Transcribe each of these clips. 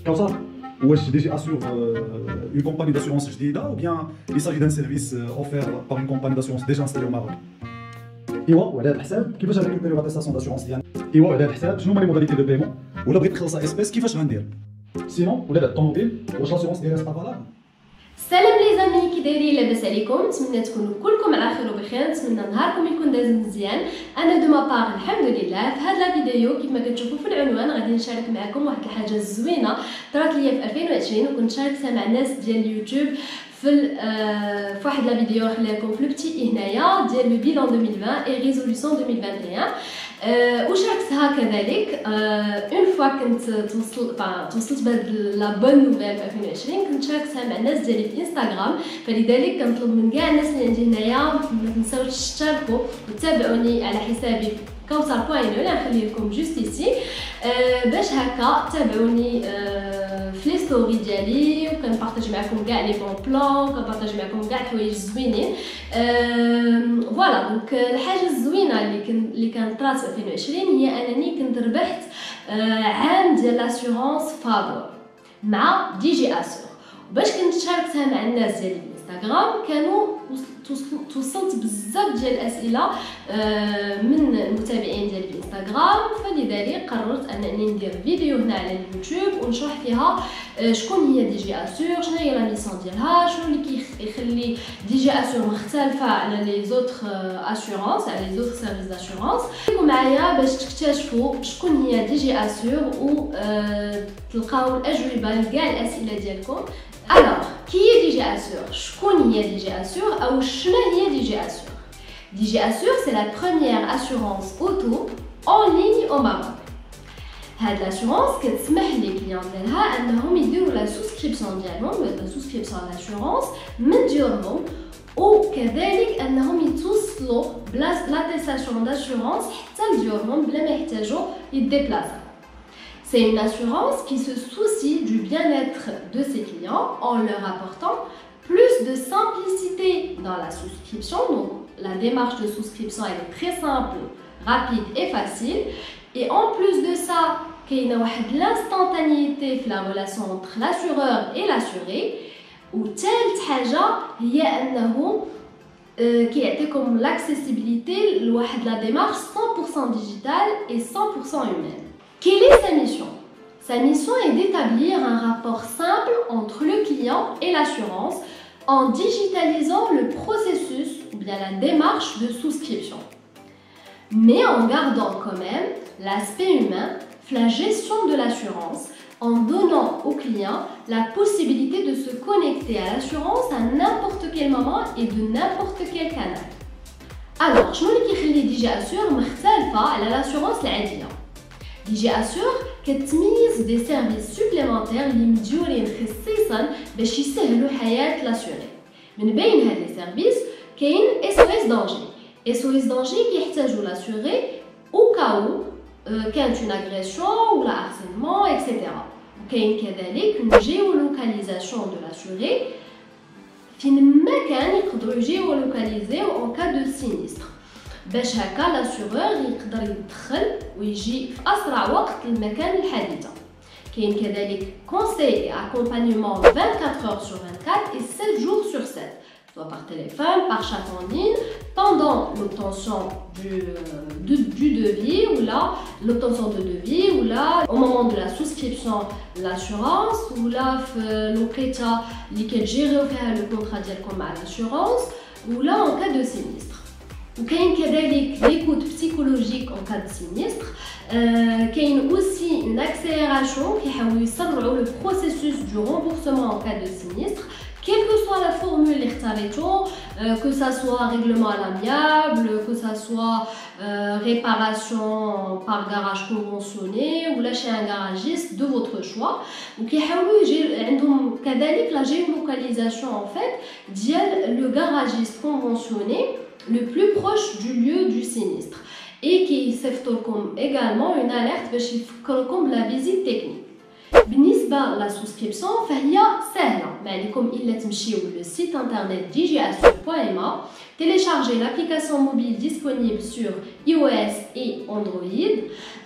Comme ça, واش DG assure une compagnie d'assurance جديدة ou bien il s'agit d'un service offert par une compagnie d'assurance déjà installée au Maroc. ايوا وعلى هذا الحساب كيفاش غنريكوبيريو لاتيستاسيون داسيورونس ديالنا؟ ايوا وعلى هذا الحساب شنو هما لي موداليتي دو بايمون؟ ولا بغيت تخلصها اسبيس كيفاش غندير؟ سينون ولا بعد الطوموبيل واش لاسيورونس ديالها ستافالابل؟ سلام لي زامي، كي دايرين؟ لاباس عليكم؟ نتمنى تكونوا كلكم على خير وبخير. نتمنى نهاركم يكون داز مزيان. انا دو ما بار الحمد لله. في هاد لا فيديو كيما كتشوفوا في العنوان غادي نشارك معكم واحد الحاجه زوينه طرات ليا في 2020 وكنت شاركتها مع الناس ديال اليوتيوب في واحد لا فيديو خليها لكم في البتي هنايا ديال لو بيلون 2020 اي ريزوليوشن 2021. وشاركتها كذلك اون فوا كنت توصلت بهاد لا بون نوفيل في 2020 كنت شاركتها مع الناس ديالي في انستغرام. فلذلك كنطلب من كاع الناس اللي عندي هنايا ما تنساوش تشتركوا وتتابعوني على حسابي كوثر بوين ولا نخليه لكم جوست ايسي باش هكا تابعوني في لي ستوري ديالي وكنبارطاج معكم كاع لي بون بلان كنبارطاج معكم كاع الحوايج زوينين. فوالا دونك الحاجه الزوينه اللي كانت طرات في 2020 هي انني كنت ربحت عام ديال لاسيورونس فابور مع دي جي اسور. باش كنت شاركتها مع الناس ديال الانستغرام كانوا توصلت بزاف ديال الاسئله من المتابعين ديال الانستغرام. فلذلك قررت انني ندير فيديو هنا على اليوتيوب ونشرح فيها شكون هي دي جي اسور، شنو هي لا ميسيون ديالها، شنو اللي كيخلي دي جي اسور مختلفه على لي زوتر اسيورونس، على لي زوتر سيرفيس داسيورونس. خليكم معايا باش تكتشفوا شكون هي دي جي اسور وتلقاو الاجوبه لكاع الاسئله ديالكم. Alors, qui est DG Assure? شكون هي DG Assure أو شنو هي DG Assure? DG Assure c'est la première assurance auto en ligne au Maroc. هاد l'assurance كتسمح لي كليون ديالها أنهم يديروا لا سوسكريبسيون ديالهم لا سوسكريبسيون لاسيورونس من ديورهم وكذلك أنهم يتوصلوا بلا لاتيستاسيون داسيورونس حتى لديورهم بلا ما يحتاجوا يديبلاساو. C'est une assurance qui se soucie du bien-être de ses clients en leur apportant plus de simplicité dans la souscription. Donc, la démarche de souscription elle est très simple, rapide et facile. Et en plus de ça, il y a l'instantanéité dans la relation entre l'assureur et l'assuré. Ou telle حاجة هي أنه كيعطيكم l'accessibilité لواحد la démarche 100% digitale et 100% humaine. Quelle est sa mission? Sa mission est d'établir un rapport simple entre le client et l'assurance en digitalisant le processus ou bien la démarche de souscription, mais en gardant quand même l'aspect humain, la gestion de l'assurance, en donnant au client la possibilité de se connecter à l'assurance à n'importe quel moment et de n'importe quel canal. Alors, شنو اللي كيخلي دي جي اسور مختلفة على l'assurance العادية؟ دي جي اسور كتميز دي سيرفيس سوبليمونتير اللي مديورين خصيصا باش يسهلوا حياه لاسيوري. من بين هاد لي سيرفيس كاين SOS دانجي. SOS دانجي كيحتاجوا لاسيوري او كاو كانت اون اغريسيون ولا هارسيلمون اكسيتيرا. وكاين كذلك اون جيولوكاليزاسيون دو لاسيوري فين ما كان يقدروا يجيولوكاليزيو اون كا دو سينيستر باش هكا لاسيورور يقدر يدخل ويجي في اسرع وقت للمكان الحادثه. كاين كذلك conseil et accompagnement 24 heures sur 24 et 7 jours sur 7, soit par téléphone, par chat en ligne, pendant l'obtention du devis ou là l'obtention de devis ou là au moment de la souscription de l'assurance ou là l'enquête اللي كتجيريو فيها le contrat ديالكم مع l'assurance ou là en cas de sinistre. وكاين كذلك l'écoute psychologique en cas de sinistre. كاين aussi une accélération كيحاولوا يسرعوا le processus du remboursement en cas de sinistre, quelle que soit la formule اللي اختاريتو, que ça soit règlement à l'amiable, que ça soit réparation par garage conventionné ou là chez un garagiste de votre choix. وكيحاولوا عندهم كذلك la géolocalisation en fait ديال le garagiste conventionné le plus proche du lieu du sinistre et qui s'effectue également une alerte باش يفكركم بلا visite technique. بالنسبة لا souscription فهي سهلة، ما عليكم إلا تمشيو للسيت internet dgassure.ma, télécharger l'application mobile disponible sur iOS et Android.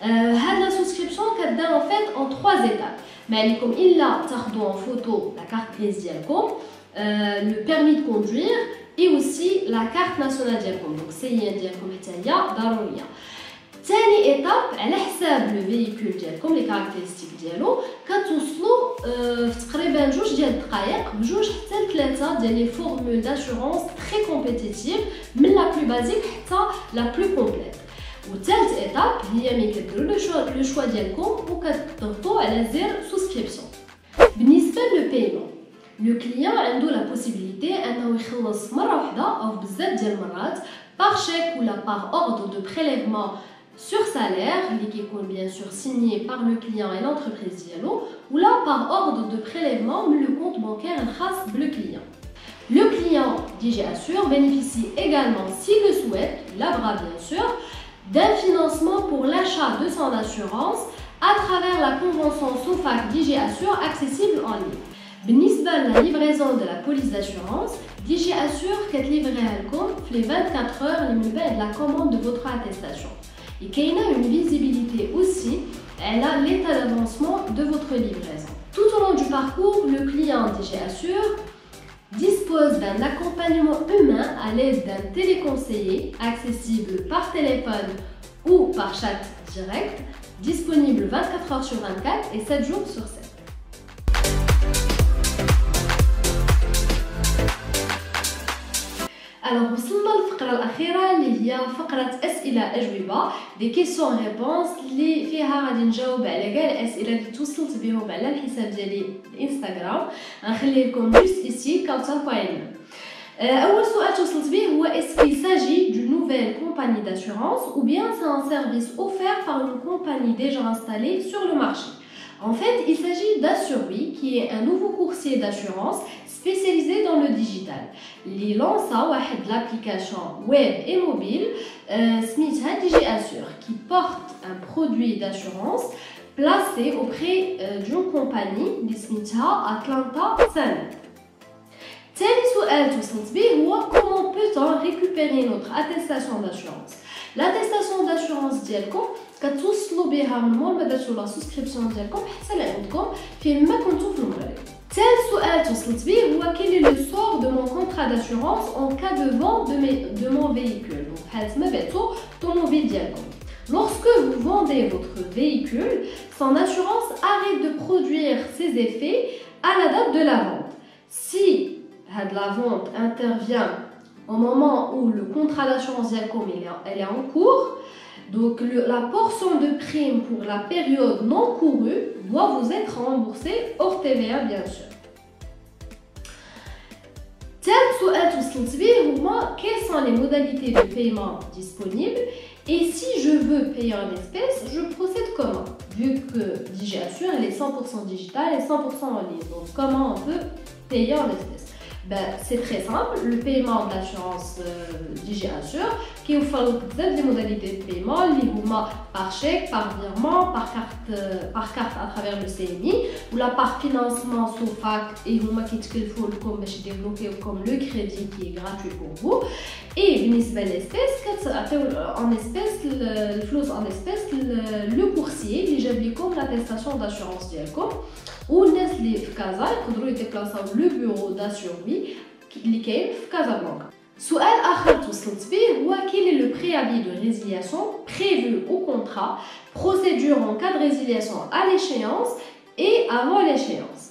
هاد la souscription كتدار en fait en 3 étapes. ما عليكم الا تاخذوا en photo la carte grise ديالكم, le permis de conduire et aussi la carte nationale ديالكم. donc السيئه ديالكم حتى هي ضروريه. ثاني ايتاب على حساب لو فييكول ديالكم لي كاركتيرستيك ديالو كتوصلوا في تقريبا 2 ديال الدقائق بجوج حتى 3 ديال لي فورمول داسيورونس تري كومبيتيتيف من لا بلو بازيك حتى لا بلو كومبليت. وثالث ايتاب هي ملي كديروا لو شوا ديالكم وكتضغطوا على زر سوسكريبسيون. بالنسبه لو بايمون, لو كليان عنده لا بوسيبيليتي انه يخلص مره واحده او بزاف ديال المرات par chèque ou là par ordre de prélèvement sur salaire, qui est bien sûr signé par le client et l'entreprise dialo, ou là par ordre de prélèvement le compte bancaire en le client. Le client DG Assure bénéficie également, s'il le souhaite, l'ABRA bien sûr, d'un financement pour l'achat de son assurance à travers la convention SOFAC DG Assure accessible en ligne. بالنسبة la livraison de la police d'assurance, DG Assure qu'elle livrera les 24 heures les de la commande de votre attestation. Et qu'il y a une visibilité aussi, elle a l'état d'avancement de votre livraison. Tout au long du parcours, le client DG Assure dispose d'un accompagnement humain à l'aide d'un téléconseiller accessible par téléphone ou par chat direct, disponible 24 heures sur 24 et 7 jours sur 7. Alors, وصلنا للفقرة الأخيرة اللي هي فقرة أسئلة أجوبة دي كيسيون ريبونس اللي فيها غادي نجاوب على كاع الأسئلة اللي توصلت بهم على الحساب ديالي الانستغرام. غنخلي لكم جوست إيسي كونتامبوين. أول سؤال توصلت به هو est-ce qu'il s'agit d'une nouvelle compagnie d'assurance ou bien c'est un service offert par une compagnie déjà installée sur le marché? En fait, il s'agit d'Assurwi, qui est un nouveau courtier d'assurance spécialisé dans le digital. Il lance l'application web et mobile Smith DG Assure, qui porte un produit d'assurance placé auprès d'une compagnie de Smith Atlanta Summit. ثاني سؤال توصلت به هو comment peut-on récupérer notre attestation d'assurance? L'attestation d'assurance ديالكم كتوصلوا بها من مول ما درتوا لا سوسكريبسيون ديالكم حتى لعندكم فين ما كنتو في المغرب. ثالث سؤال توصلت به هو quel est le sort de mon contrat d'assurance en cas de vente de mon véhicule. Donc حالة ما بعتو الطوموبيل ديالكم. Lorsque vous vendez votre véhicule, son assurance arrête de produire ses effets à la date de la vente. Si la vente intervient au moment où le contrat d'assurance ديالكم elle est en cours, donc la portion de prime pour la période non courue doit vous être remboursée hors TVA bien sûr. ثالث سؤال توصلت به هما quelles sont les modalités de paiement disponibles et si je veux payer en espèces, je procède comment? Vu que DG Assure elle est 100% digitale et 100% en ligne, donc comment on peut payer en espèces? Ben, c'est très simple, le paiement d'assurance DG Assure qui offre des modalités de paiement, par chèque, par virement, par carte à travers le CMI ou là par financement SOFAC et qui développer comme le crédit qui est gratuit pour vous. Et une espèce, en espèce, le flou en espèce, le coursier qui j'avais comme l'attestation d'assurance d'Elcom ou les Casa, il faudrait déplacer le bureau d'Assurwi qui est à Casablanca. سؤال آخر توصلت به هو quel est le préavis de résiliation prévu au contrat, procédure en cas de résiliation à l'échéance et avant l'échéance.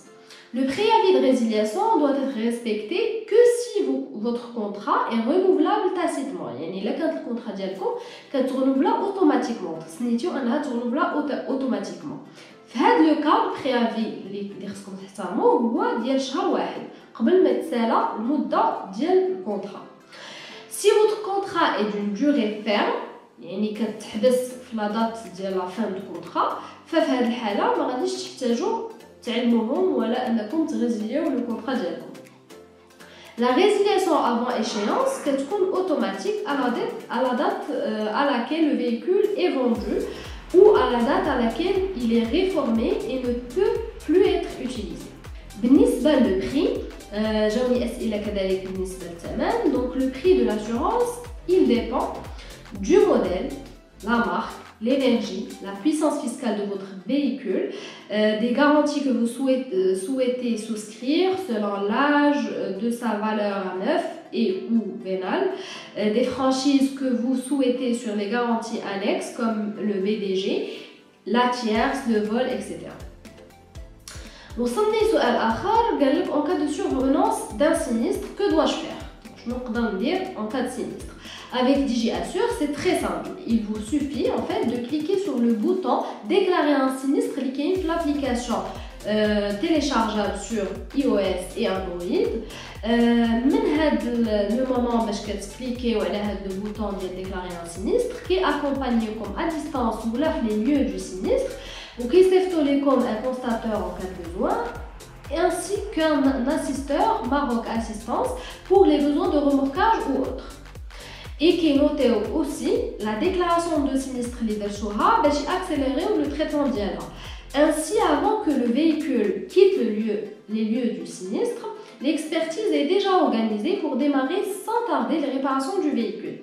Le préavis de résiliation doit être respecté que si votre contrat est renouvelable tacitement. يعني إلا كان الكونترا ديالكم كترونوفلا اوتوماتيكمون، سنيتيو انها ترونوفلا اوتوماتيكمون. في هذا لو كا البريافي اللي خصكم تحترموه هو ديال شهر واحد قبل ما تسالى المده ديال الكونترا. Si votre contrat est d'une durée ferme, يعني كتحبس في لا دات ديال لا فان دو كونترا، ففي هذه الحاله ما غاديش تحتاجوا تعلموهم ولا انكم تريزيليو لو كونترا ديالكم. La résiliation avant échéance كتكون automatique à la date à laquelle le véhicule est vendu ou à la date à laquelle il est réformé et ne peut plus être utilisé. بالنسبة للprix, جاوني أسئلة كذلك بالنسبة للثمن. Donc le prix de l'assurance, il dépend du modèle, la marque, l'énergie, la puissance fiscale de votre véhicule, des garanties que vous souhaitez souscrire selon l'âge de sa valeur à neuf et ou vénale, des franchises que vous souhaitez sur les garanties annexes comme le VDG, la tierce, le vol, etc. وصلني سؤال آخر قال لك en cas de survenance d'un sinistre, que dois-je faire? Je نقدر ندير en cas de sinistre. Avec DigiAssure, c'est très simple. Il vous suffit en fait de cliquer sur le bouton déclarer un sinistre qui est l'application téléchargeable sur iOS et Android. من هذا le moment باش كتكليكيو على هذا le bouton ديال déclarer un sinistre qui accompagneكم à distance ou là les lieux du sinistre ou qui s'effectue لكم un constateur en cas de besoin ainsi qu'un assisteur Maroc Assistance pour les besoins de remorquage ou autres. Et qui notait aussi la déclaration de sinistre لدرتوها باش accélérer le traitement ديالها. Ainsi, avant que le véhicule quitte les lieux du sinistre, l'expertise est déjà organisée pour démarrer sans tarder les réparations du véhicule.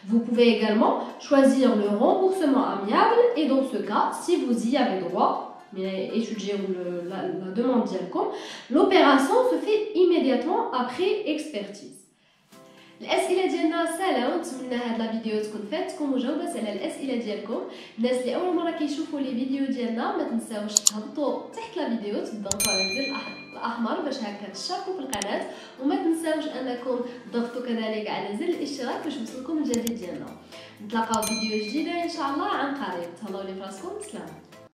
Vous pouvez également choisir le remboursement amiable et dans ce cas, si vous y avez droit, mais étudiez la demande d'IALCOM, l'opération se fait immédiatement après expertise. الاسئله ديالنا سهله ونتمنى هاد لا فيديو تكون فاتكم وجاوبات على الاسئله ديالكم. الناس اللي اول مره كيشوفوا لي فيديو ديالنا ما تنساوش تهبطوا تحت لا فيديو تضغطوا على الزر الاحمر باش هكا تشتركوا في القناه وما تنساوش انكم تضغطوا كذلك على زر الاشتراك باش يوصلكم الجديد ديالنا. نتلاقاو في فيديو جديد ان شاء الله عن قريب. تهلاو لي فراسكم. سلام.